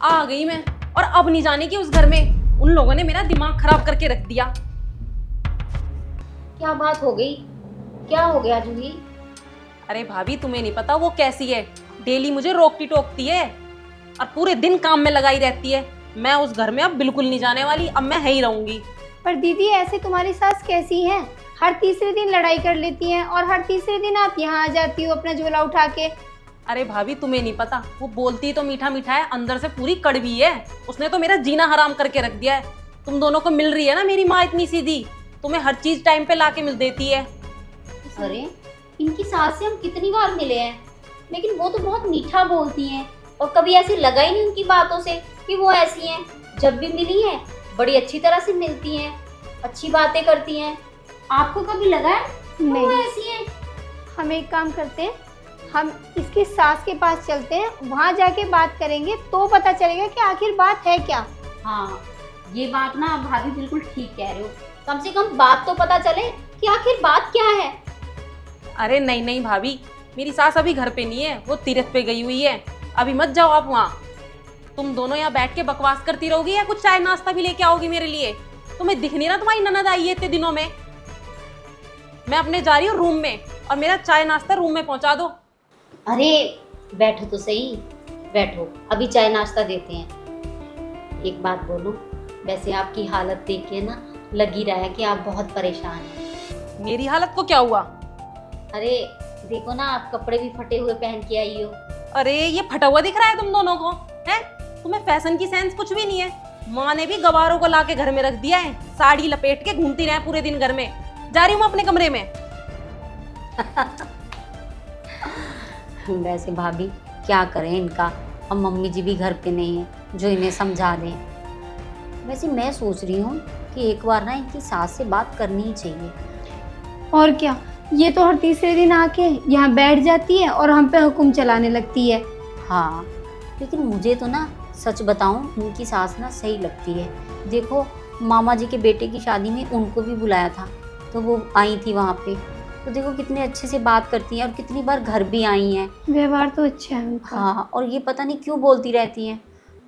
आ गई मैं, और अब नहीं जाने की उस घर में। उन लोगों ने मेरा दिमाग खराब करके रख दिया। क्या बात हो गई? क्या हो गया जूही? अरे भाभी, तुम्हें नहीं पता वो कैसी है। डेली मुझे रोकती टोकती है और पूरे दिन काम में लगाई रहती है। मैं उस घर में अब बिल्कुल नहीं जाने वाली, अब मैं यहीं रहूंगी। पर दीदी ऐसे तुम्हारी सास कैसी है? हर तीसरे दिन लड़ाई कर लेती हैं और हर तीसरे दिन आप यहाँ आ जाती हो अपना झोला उठा के। अरे भाभी, तुम्हें नहीं पता, वो बोलती तो मीठा मीठा है, अंदर से पूरी कड़वी है। उसने तो मेरा जीना हराम करके रख दिया है। तुम दोनों को मिल रही है ना मेरी माँ इतनी सीधी, तुम्हें हर चीज टाइम पे लाके मिल देती है। अरे इनकी सास से हम कितनी बार मिले हैं, लेकिन वो तो बहुत मीठा बोलती हैं और कभी ऐसे लगा ही नहीं उनकी बातों से कि वो ऐसी हैं। जब भी मिली हैं बड़ी अच्छी तरह से मिलती हैं, अच्छी बातें करती हैं। आपको कभी लगा है नहीं। वो ऐसी हैं? हम एक काम करते हैं, हम इसकी सास के पास चलते हैं, वहाँ जाके बात करेंगे तो पता चलेगा कि आखिर बात है क्या। हाँ, ये बात ना भाभी बिल्कुल ठीक कह रहे हो। कम से कम बात तो पता चले कि आखिर बात क्या है। अरे नहीं नहीं भाभी, मेरी सास अभी घर पे नहीं है, वो तीर्थ पे गई हुई है। अभी मत जाओ आप वहाँ। तुम दोनों यहाँ बैठ के बकवास करती रहोगी या कुछ चाय नाश्ता भी लेके आओगी मेरे लिए? तुम्हें दिख नहीं रहा तुम्हारी ननद आई है इतने दिनों में? मैं अपने जा रही हूँ रूम में, और मेरा चाय नाश्ता रूम में पहुंचा दो। अरे बैठो तो सही, बैठो, अभी चाय नाश्ता देते हैं। एक बात बोलूं, वैसे आपकी हालत देख के ना लग ही रहा है कि आप बहुत परेशान हैं। मेरी हालत को क्या हुआ? अरे देखो ना, आप कपड़े भी फटे हुए पहन के आई हो। अरे ये फटा हुआ दिख रहा है तुम दोनों को? हैं? तुम्हें फैशन की सेंस कुछ भी नहीं है। माँ ने भी गवारों को लाके घर में रख दिया है, साड़ी लपेट के घूमती रहे पूरे दिन घर में। जा रही हूँ अपने कमरे में। वैसे भाभी क्या करें इनका, अब मम्मी जी भी घर पे नहीं है जो इन्हें समझा दें। वैसे मैं सोच रही हूँ कि एक बार ना इनकी सास से बात करनी ही चाहिए। और क्या, ये तो हर तीसरे दिन आके यहाँ बैठ जाती है और हम पे हुक्म चलाने लगती है। हाँ, लेकिन मुझे तो ना सच बताऊं, इनकी सास ना सही लगती है। देखो, मामा जी के बेटे की शादी में उनको भी बुलाया था तो वो आई थी वहाँ पे, तो देखो कितने अच्छे से बात करती हैं और कितनी बार घर भी आई हैं। व्यवहार तो अच्छा है उनका। हाँ, और ये पता नहीं क्यों बोलती रहती हैं।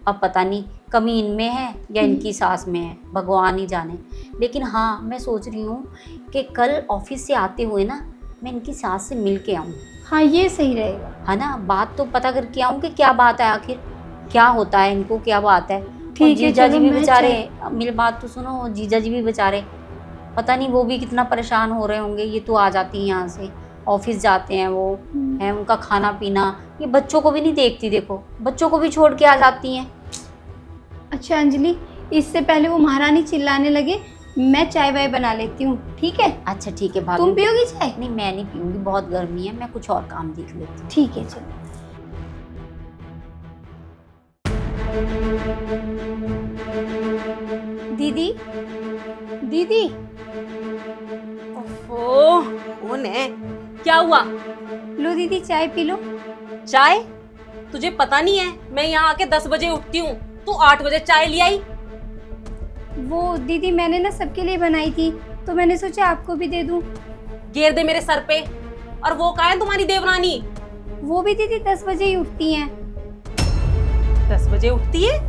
अब पता नहीं कमी इनमें है या इनकी सास में है, भगवान ही जाने। लेकिन हाँ, मैं सोच रही हूँ कि कल ऑफिस से आते हुए ना मैं इनकी सास से मिल के आऊँ। हाँ, ये सही रहेगा। है ना, बात तो पता करके आऊँ कि क्या बात है, आखिर क्या होता है, इनको क्या बात है। ठीक है, जीजा जी चलो, भी मैं बेचारे, मेरी बात तो सुनो, जीजा जी भी बेचारे पता नहीं वो भी कितना परेशान हो रहे होंगे। ये तो आ जाती हैं यहाँ से, ऑफिस जाते हैं वो, है उनका खाना पीना, ये बच्चों को भी नहीं देखती। देखो बच्चों को भी छोड़ के आ जाती हैं। अच्छा अंजलि, इससे पहले वो महारानी चिल्लाने लगे, मैं चाय वाय बना लेती हूँ, ठीक है? अच्छा ठीक है भाभी। तुम पियोगी चाय? नहीं, मैं नहीं पीऊंगी, बहुत गर्मी है, मैं कुछ और काम देख लेती हूँ। ठीक है, चलो। दीदी, दीदी, ओहो, कौन है? क्या हुआ? लो दीदी चाय पी लो। चाय? तुझे पता नहीं है मैं यहाँ आके 10 बजे उठती हूँ, तू 8 बजे चाय ले आई? वो दीदी मैंने ना सबके लिए बनाई थी तो मैंने सोचा आपको भी दे दूं। घेर दे मेरे सर पे। और वो कहाँ है तुम्हारी देवरानी? वो भी दीदी 10 बजे ही उठती हैं। 10 बजे उठती है?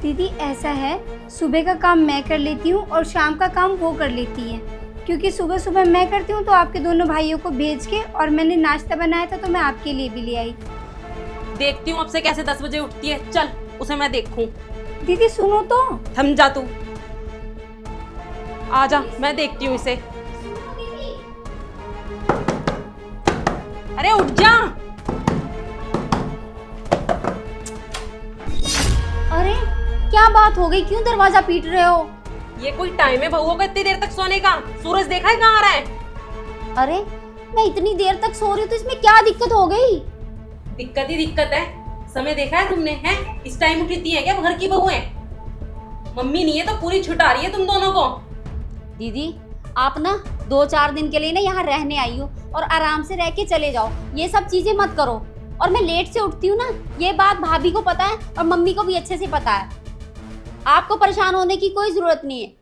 दीदी ऐसा है, सुबह का काम मैं कर लेती हूँ और शाम का काम वो कर लेती है, क्योंकि सुबह सुबह मैं करती हूँ तो आपके दोनों भाइयों को भेज के, और मैंने नाश्ता बनाया था तो मैं आपके लिए भी ले आई। देखती हूँ अब से कैसे 10 बजे उठती है। चल उसे मैं देखूं। दीदी सुनो तो। थम जा तू, आ जा, मैं देखती हूँ इसे। अरे उठ जा। अरे क्या बात हो गई, क्यों दरवाजा पीट रहे हो? ये कोई टाइम है बहुओं का इतनी देर तक सोने का? सूरज देखा है कहाँ आ रहा है? अरे मैं इतनी देर तक सो रही हूँ तो इसमें क्या दिक्कत हो गई? दिक्कत ही दिक्कत है। समय देखा है तुमने? हैं इस टाइम उठती है क्या घर की बहू है? मम्मी नहीं है तो पूरी छुटा रही है तुम दोनों को। दीदी आप ना 2-4 दिन के लिए ना यहाँ रहने आई हो और आराम से रह के चले जाओ, ये सब चीजें मत करो। और मैं लेट से उठती हूँ ना, ये बात भाभी को पता है और मम्मी को भी अच्छे से पता है। आपको परेशान होने की कोई जरूरत नहीं है।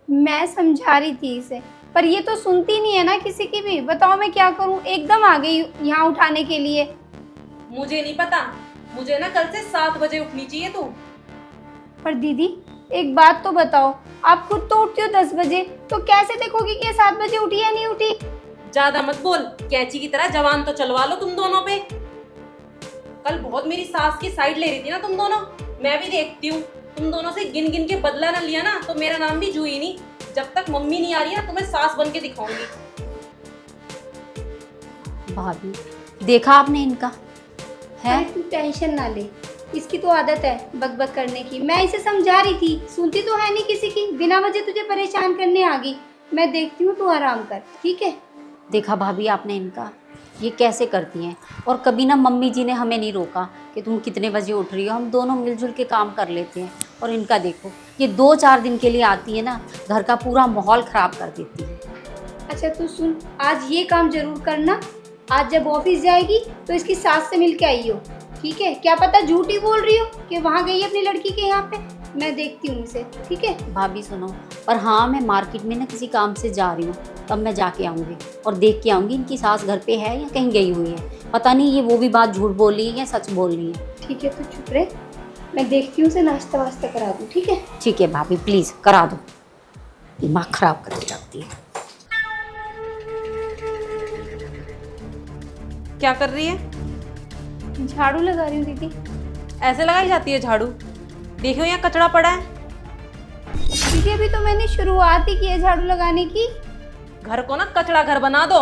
मैं समझा रही थी इसे, पर ये तो सुनती नहीं है ना किसी की भी। बताओ मैं क्या करूं, एकदम आ गई यहाँ उठाने के लिए। मुझे नहीं पता, मुझे ना कल से 7 बजे उठनी चाहिए तू। पर दीदी एक बात तो बताओ, आप खुद तो उठती हो 10 बजे, तो कैसे देखोगी कि ये 7 बजे उठी या नहीं उठी? ज्यादा मत बोल, कैंची की तरह जवान तो चलवा लो तुम दोनों पे। कल बहुत मेरी सास की साइड ले रही थी ना तुम दोनों, मैं भी देखती हूँ। तुम दोनों से गिन गिन के बदला ना लिया ना तो मेरा नाम भी जूही नहीं। जब तक मम्मी नहीं आ रही है तुम्हें सास बन के दिखाऊंगी। भाभी देखा आपने इनका है? अरे तू टेंशन ना ले, इसकी तो आदत है बकबक करने की। मैं इसे समझा रही थी, सुनती तो है नहीं किसी की, बिना वजह तुझे परेशान करने आ गई। मैं देखती हूँ, तू आराम कर, ठीक है? देखा भाभी आपने इनका, ये कैसे करती हैं। और कभी ना मम्मी जी ने हमें नहीं रोका कि तुम कितने बजे उठ रही हो, हम दोनों मिलजुल के काम कर लेते हैं। और इनका देखो, ये 2-4 दिन के लिए आती है ना, घर का पूरा माहौल ख़राब कर देती है। अच्छा तू सुन, आज ये काम जरूर करना। आज जब ऑफिस जाएगी तो इसकी सास से मिल के आई हो, ठीक है? क्या पता झूठी बोल रही हो कि वहाँ गई है अपनी लड़की के यहाँ पे। मैं देखती हूँ इसे, ठीक है? भाभी सुनो, पर हाँ मैं मार्केट में ना किसी काम से जा रही हूँ, तब मैं जाके आऊँगी और देख के आऊँगी इनकी सास घर पे है या कहीं गई हुई है। पता नहीं ये वो भी बात झूठ बोल रही है या सच बोल रही है। ठीक है, तू चुप रहे, मैं देखती हूँ उसे नाश्ता वास्ता करा दूँ, ठीक है? ठीक है भाभी प्लीज़ करा दो, दिमाग ख़राब करके रखती है। क्या कर रही है? झाड़ू लगा रही हूँ दीदी। ऐसे लगाई जाती है झाड़ू? देखो यहाँ कचरा पड़ा है। दीदी अभी तो मैंने शुरुआत ही की है झाड़ू लगाने की। घर को ना कचरा घर बना दो।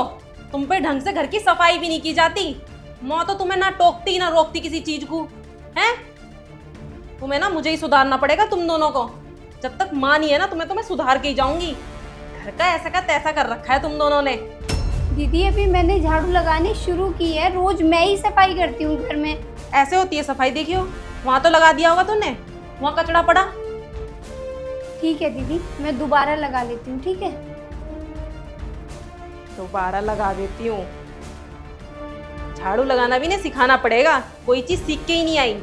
तुम पे ढंग से घर की सफाई भी नहीं की जाती। माँ तो तुम्हें ना टोकती ना रोकती किसी चीज को, हैं? तुम्हें ना मुझे ही सुधारना पड़ेगा तुम दोनों को। जब तक माँ नहीं है ना तुम्हें सुधार के ही जाऊंगी। घर का ऐसा का तैसा कर रखा है तुम दोनों ने। दीदी अभी मैंने झाड़ू लगानी शुरू की है, रोज मैं ही सफाई करती हूँ घर में। ऐसे होती है सफाई? देखियो वहां तो लगा दिया होगा तुमने, वहां कचरा पड़ा। ठीक है दीदी, मैं दोबारा लगा लेती हूँ, ठीक है? दोबारा लगा देती हूँ। झाड़ू लगाना भी नहीं सिखाना पड़ेगा, कोई चीज सीख के ही नहीं आई।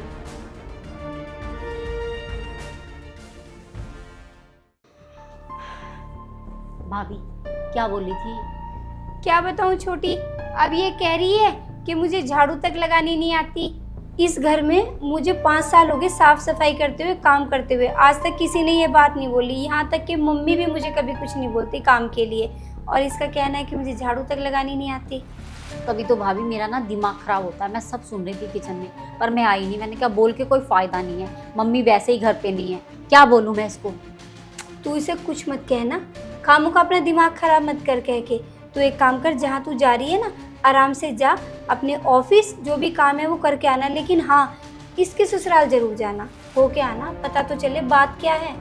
भाभी क्या बोली थी? क्या बताऊँ छोटी, अब ये कह रही है कि मुझे झाड़ू तक लगानी नहीं आती। इस घर में मुझे 5 साल हो गए साफ सफाई करते हुए, काम करते हुए। आज तक किसी ने ये बात नहीं बोली, यहाँ तक कि मम्मी भी मुझे कभी कुछ नहीं बोलती काम के लिए। और इसका कहना है कि मुझे झाड़ू तक लगानी नहीं आती। कभी तो भाभी मेरा ना दिमाग ख़राब होता है। मैं सब सुन रही थी किचन में, पर मैं आई नहीं। मैंने कहा बोल के कोई फ़ायदा नहीं है, मम्मी वैसे ही घर पे नहीं है, क्या बोलूँ मैं इसको? तू इसे कुछ मत कहना, खामू का अपना दिमाग खराब मत कर कह के। तू एक काम कर, जहाँ तू जा रही है ना आराम से जा, अपने ऑफिस जो भी काम है वो करके आना। लेकिन हाँ, इसके ससुराल जरूर जाना, हो के आना, पता तो चले बात क्या है।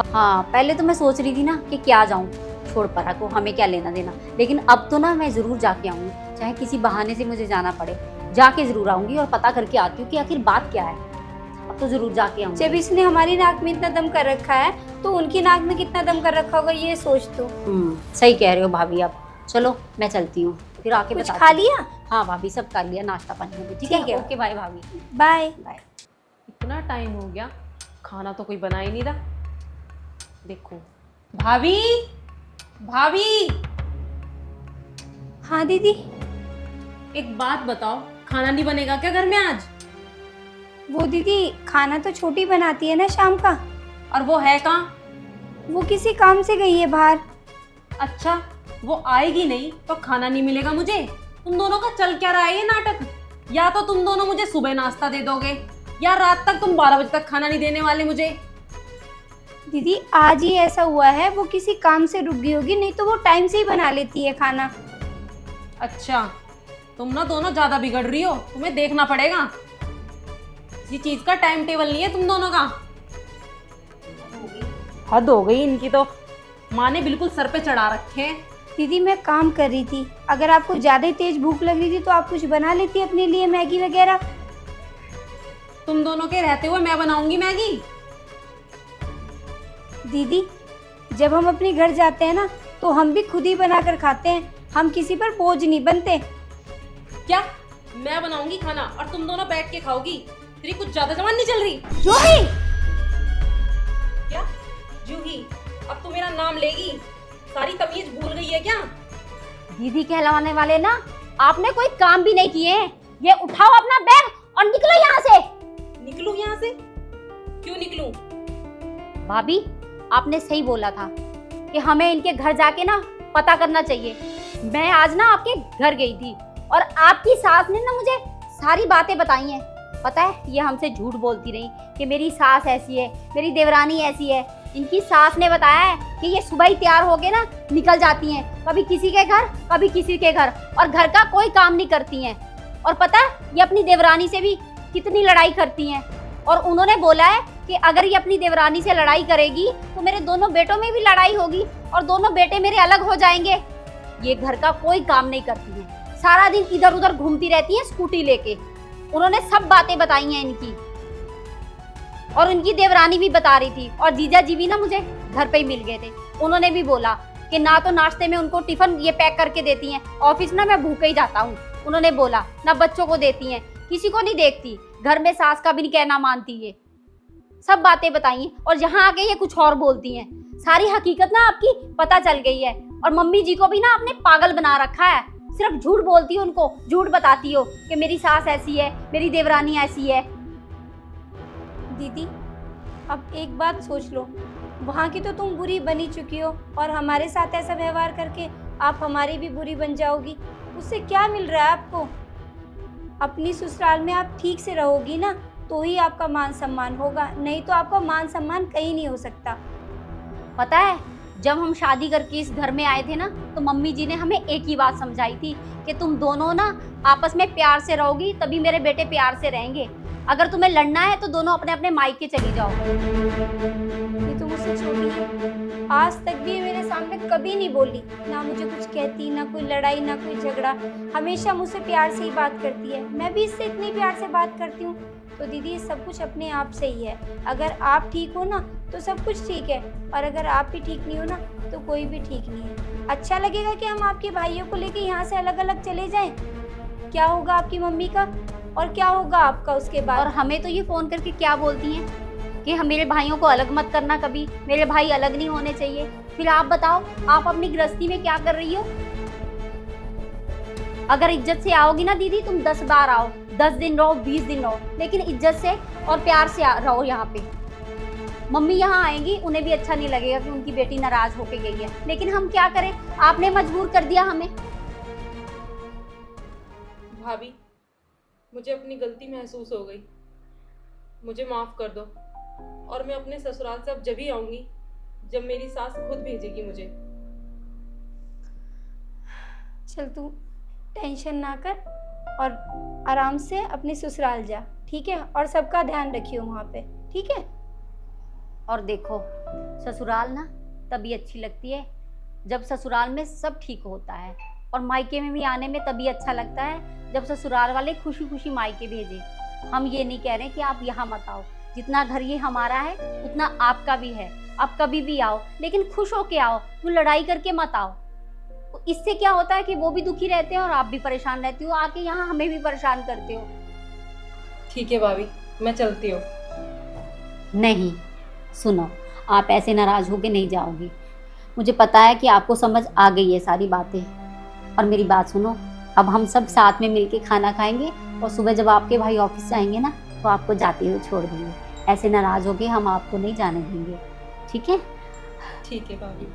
हाँ पहले तो मैं सोच रही थी ना कि क्या जाऊँ, छोड़ परा को, हमें क्या लेना देना। लेकिन अब तो ना मैं ज़रूर जाके आऊँगी, चाहे किसी बहाने से मुझे जाना पड़े, जाके ज़रूर आऊँगी और पता करके आती हूँ कि आखिर बात क्या है। अब तो ज़रूर जाके आऊँगी। जब इसने हमारी नाक में इतना दम कर रखा है तो उनकी नाक में कितना दम कर रखा होगा, ये सोच तो। सही कह रहे हो भाभी। अब चलो मैं चलती हूँ, फिर आके कुछ बताती खा हूँ। लिया? हाँ भाभी सब कर लिया, नाश्ता पानी में भी। ठीक ठीक है, है। ओके बाय भाभी। Bye bye. इतना टाइम हो गया, खाना तो कोई बना ही नहीं रहा। देखो भाभी, भाभी। हाँ दीदी। एक बात बताओ, खाना नहीं बनेगा क्या घर में आज? वो दीदी खाना तो छोटी बनाती है ना शाम का। और वो है कहाँ? वो किसी काम से गई है बाहर। अच्छा, वो आएगी नहीं तो खाना नहीं मिलेगा मुझे? तुम दोनों का चल क्या रहा है ये नाटक? या तो तुम दोनों मुझे सुबह नाश्ता दे दोगे या रात तक तुम 12 बजे तक खाना नहीं देने वाले मुझे। दीदी आज ही ऐसा हुआ है, वो किसी काम से रुक गई होगी, नहीं तो वो टाइम से ही बना लेती है खाना। अच्छा, तुम ना दोनों ज्यादा बिगड़ रही हो, तुम्हें देखना पड़ेगा। किसी चीज का टाइम टेबल नहीं है तुम दोनों का। हद हो गई इनकी तो, माँ ने बिल्कुल सर पे चढ़ा रखे हैं। दीदी मैं काम कर रही थी, अगर आपको ज़्यादा ही तेज भूख लग रही थी तो आप कुछ बना लेती अपने लिए, मैगी वगैरह। तुम दोनों के रहते हुए मैं बनाऊंगी मैगी? दीदी जब हम अपने घर जाते हैं ना तो हम भी खुद ही बना कर खाते हैं, हम किसी पर बोझ नहीं बनते। क्या मैं बनाऊंगी खाना और तुम दोनों बैठ के खाओगी? तेरी कुछ ज्यादा जबान नहीं चल रही? जूही! क्या जूही? अब तू मेरा नाम लेगी? सारी तमीज भूल गई है क्या? दीदी कहलाने वाले ना आपने कोई काम भी नहीं किए। ये उठाओ अपना बैग और निकलो यहाँ से। भाभी, आपने सही बोला था कि हमें इनके घर जाके ना पता करना चाहिए। मैं आज ना आपके घर गई थी और आपकी सास ने ना मुझे सारी बातें बताई हैं। पता है, ये हमसे झूठ बोलती रही कि मेरी सास ऐसी है, मेरी देवरानी ऐसी है। इनकी सास ने बताया है कि ये सुबह ही तैयार होके ना निकल जाती हैं, कभी किसी के घर कभी किसी के घर, और घर का कोई काम नहीं करती हैं। और पता है, ये अपनी देवरानी से भी कितनी लड़ाई करती हैं। और उन्होंने बोला है कि अगर ये अपनी देवरानी से लड़ाई करेगी तो मेरे दोनों बेटों में भी लड़ाई होगी और दोनों बेटे मेरे अलग हो जाएंगे। ये घर का कोई काम नहीं करती हैं, सारा दिन इधर उधर घूमती रहती हैं स्कूटी लेके। उन्होंने सब बातें बताई हैं इनकी, और उनकी देवरानी भी बता रही थी, और जीजा जी भी ना मुझे घर पे ही मिल गए थे। उन्होंने भी बोला कि ना तो नाश्ते में उनको टिफिन ये पैक करके देती हैं, ऑफिस ना मैं भूखे ही जाता हूँ। उन्होंने बोला ना बच्चों को देती हैं, किसी को नहीं देखती, घर में सास का भी नहीं कहना मानती। ये सब बातें बताई हैं, और यहाँ आके ये कुछ और बोलती हैं। सारी हकीकत ना आपकी पता चल गई है, और मम्मी जी को भी ना आपने पागल बना रखा है। सिर्फ झूठ बोलती हो, उनको झूठ बताती हो कि मेरी सास ऐसी है, मेरी देवरानी ऐसी है। दीदी, अब एक बात सोच लो, वहाँ की तो तुम बुरी बनी चुकी हो, और हमारे साथ ऐसा व्यवहार करके आप हमारी भी बुरी बन जाओगी। उससे क्या मिल रहा है आपको? अपनी ससुराल में आप ठीक से रहोगी ना, तो ही आपका मान सम्मान होगा, नहीं तो आपका मान सम्मान कहीं नहीं हो सकता। पता है, जब हम शादी करके इस घर में आए थे ना, तो मम्मी जी ने हमें एक ही बात समझाई थी कि तुम दोनों ना आपस में प्यार से रहोगी, तभी मेरे बेटे प्यार से रहेंगे। अगर तुम्हें लड़ना है तो दोनों अपने अपने मायके चली जाओ। ये तो मुझसे छोटी है, आज तक भी मेरे सामने कभी नहीं बोली, ना मुझे कुछ कहती, ना कोई लड़ाई, ना कोई झगड़ा। हमेशा मुझसे प्यार से ही बात करती है, मैं भी इससे इतनी प्यार से बात करती हूँ। तो दीदी, ये सब कुछ अपने आप से ही है। अगर आप ठीक हो ना तो सब कुछ ठीक है, और अगर आप भी ठीक नहीं हो ना तो कोई भी ठीक नहीं है। अच्छा लगेगा कि हम आपके भाइयों को लेके यहाँ से अलग अलग चले जाएं? क्या होगा आपकी मम्मी का और क्या होगा आपका उसके बाद? और हमें तो ये फोन करके क्या बोलती हैं कि हम मेरे भाइयों को अलग मत करना, कभी मेरे भाई अलग नहीं होने चाहिए। फिर आप बताओ, आप अपनी गृहस्थी में क्या कर रही हो? अगर इज्जत से आओगी ना दीदी, तुम 10 बार आओ, 10 दिन रहो, 20 दिन रहो, लेकिन इज्जत से और प्यार से रहो यहाँ पे। मम्मी यहाँ आएंगी, उन्हें भी अच्छा नहीं लगेगा कि उनकी बेटी नाराज होके गई है, लेकिन हम क्या करें, आपने मजबूर कर दिया हमें। भाभी, मुझे अपनी गलती महसूस हो गई, मुझे माफ़ कर दो। और मैं अपने ससुराल से अब जब ही आऊँगी जब मेरी सास खुद भेजेगी मुझे। चल, तू टेंशन ना कर और आराम से अपने ससुराल जा, ठीक है? और सबका ध्यान रखियो वहाँ पे, ठीक है? और देखो, ससुराल ना तभी अच्छी लगती है जब ससुराल में सब ठीक होता है, और मायके में भी आने में तभी अच्छा लगता है जब ससुराल वाले खुशी खुशी मायके भेजे। हम ये नहीं कह रहे कि आप यहाँ मत आओ, जितना घर ये हमारा है उतना आपका भी है, आप कभी भी आओ, लेकिन खुश होके आओ, वो लड़ाई करके मत आओ। इससे क्या होता है कि वो भी दुखी रहते हैं और आप भी परेशान रहती हो, आके यहाँ हमें भी परेशान करते हो। ठीक है भाभी, मैं चलती हूँ। नहीं, सुनो, आप ऐसे नाराज होके नहीं जाओगी। मुझे पता है कि आपको समझ आ गई है सारी बातें। और मेरी बात सुनो, अब हम सब साथ में मिलके खाना खाएंगे, और सुबह जब आपके भाई ऑफिस जाएंगे ना तो आपको जाते हुए छोड़ देंगे। ऐसे नाराज होके हम आपको नहीं जाने देंगे, ठीक है? ठीक है भाभी।